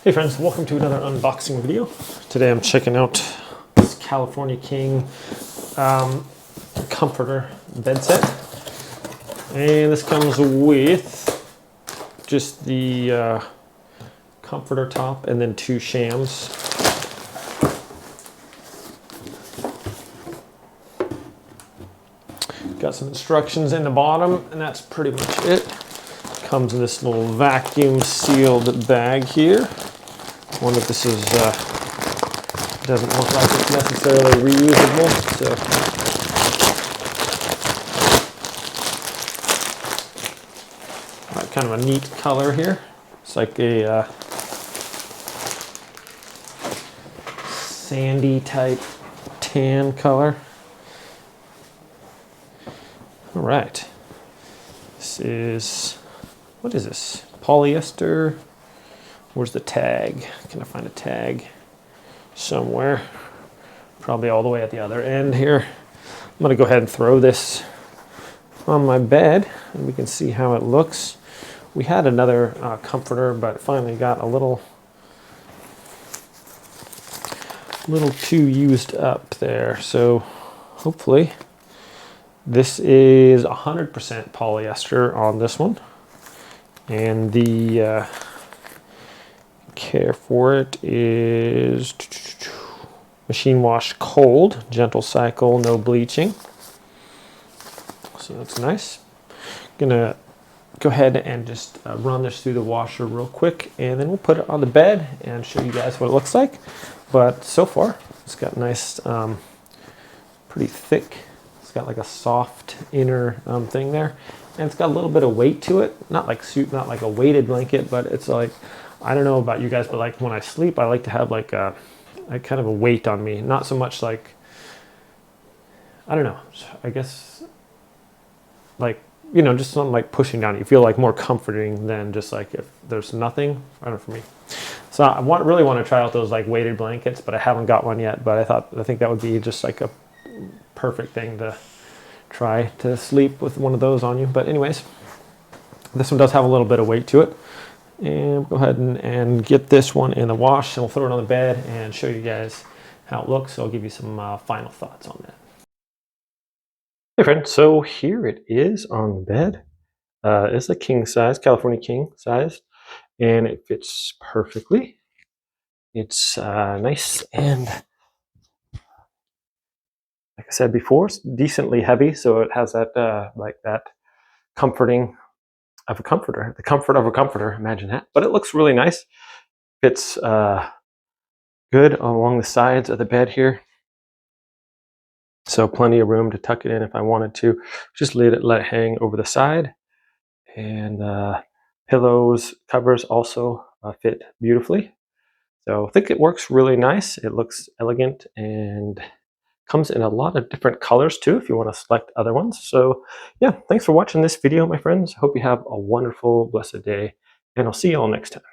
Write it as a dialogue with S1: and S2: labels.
S1: Hey friends, welcome to another unboxing video. Today I'm checking out this California King comforter bed set. And this comes with just the comforter top and then two shams. Got some instructions in the bottom, and that's pretty much it. Comes in this little vacuum sealed bag here. I wonder if this is doesn't look like it's necessarily reusable, so kind of a neat color here. It's like a sandy type tan color. All right, this is, what is this? Polyester. Where's the tag? Can I find a tag somewhere? Probably all the way at the other end here. I'm gonna go ahead and throw this on my bed and we can see how it looks. We had another comforter, but finally got a little too used up there. So hopefully this is 100% polyester on this one. And the care for it is machine wash cold, gentle cycle, no bleaching. So that's nice. Gonna go ahead and just run this through the washer real quick, and then we'll put it on the bed and show you guys what it looks like. But so far, it's got nice, pretty thick. It's got like a soft inner thing there, and it's got a little bit of weight to it. Not like a weighted blanket, but it's like, I don't know about you guys, but like when I sleep, I like to have like a kind of a weight on me. Not so much like, I don't know, I guess like, you know, just something like pushing down. You feel like more comforting than just like if there's nothing. I don't know, for me. So I really want to try out those like weighted blankets, but I haven't got one yet. But I think that would be just like a perfect thing to try to sleep with one of those on you. But anyways, this one does have a little bit of weight to it. And we'll go ahead and get this one in the wash, and we'll throw it on the bed and show you guys how it looks. So I'll give you some final thoughts on that. Hey friends, so here it is on the bed. It's a king size, California king size, and it fits perfectly. It's nice, and like I said before, it's decently heavy, so it has that like that comforting of a comforter, the comfort of a comforter, imagine that. But it looks really nice. Fits good along the sides of the bed here. So plenty of room to tuck it in if I wanted to. Just let it hang over the side. And pillows, covers also fit beautifully. So I think it works really nice. It looks elegant and comes in a lot of different colors too if you want to select other ones. So yeah, thanks for watching this video, my friends. Hope you have a wonderful, blessed day, and I'll see you all next time.